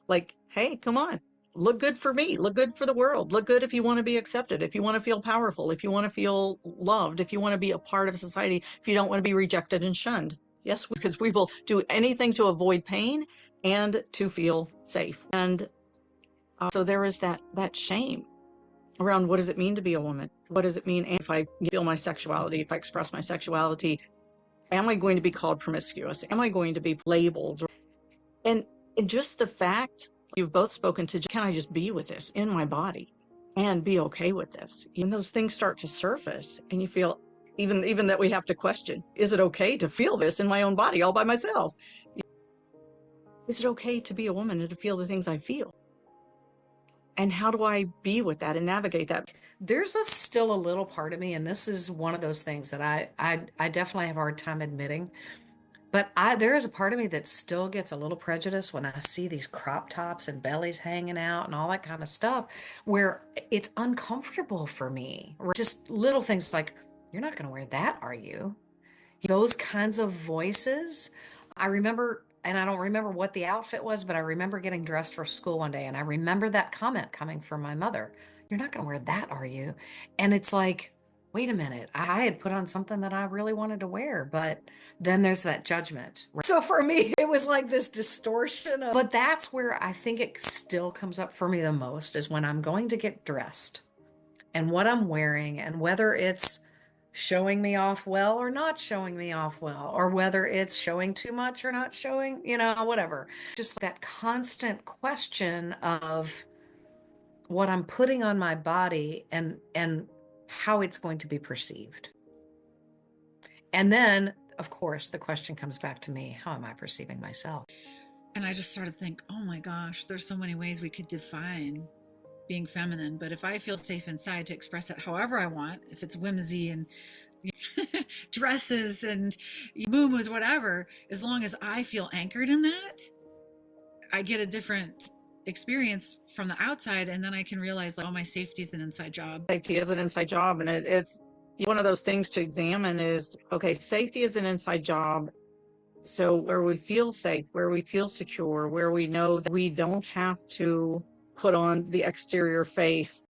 Like, hey, come on, look good for me, look good for the world, look good if you want to be accepted, if you want to feel powerful, if you want to feel loved, if you want to be a part of society, if you don't want to be rejected and shunned. Yes, because we will do anything to avoid pain and to feel safe. And so there is that shame around, what does it mean to be a woman? What does it mean if I feel my sexuality, if I express my sexuality? Am I going to be called promiscuous? Am I going to be labeled? And, and just the fact you've both spoken to, can I just be with this in my body and be okay with this? Even those things start to surface and you feel, even that we have to question, is it okay to feel this in my own body all by myself? Is it okay to be a woman and to feel the things I feel? And how do I be with that and navigate that? There's still a little part of me, and this is one of those things that I definitely have a hard time admitting. But there is a part of me that still gets a little prejudiced when I see these crop tops and bellies hanging out and all that kind of stuff, where it's uncomfortable for me. Or just little things like, "You're not going to wear that, are you?" Those kinds of voices. I remember, and I don't remember what the outfit was, but I remember getting dressed for school one day, and I remember that comment coming from my mother. "You're not going to wear that, are you?" And it's like, wait a minute, I had put on something that I really wanted to wear, but then there's that judgment. So for me, it was like this distortion of, but that's where I think it still comes up for me the most is when I'm going to get dressed and what I'm wearing and whether it's showing me off well or not showing me off well, or whether it's showing too much or not showing, whatever. Just that constant question of what I'm putting on my body and how it's going to be perceived. And then, of course, the question comes back to me, how am I perceiving myself? And I just started to think, oh my gosh, there's so many ways we could define being feminine. But if I feel safe inside to express it however I want, if it's whimsy and dresses and moo whatever, as long as I feel anchored in that, I get a different experience from the outside. And then I can realize, like, oh, my safety is an inside job. Safety is an inside job. And it's one of those things to examine is, okay, safety is an inside job. So where we feel safe, where we feel secure, where we know that we don't have to put on the exterior face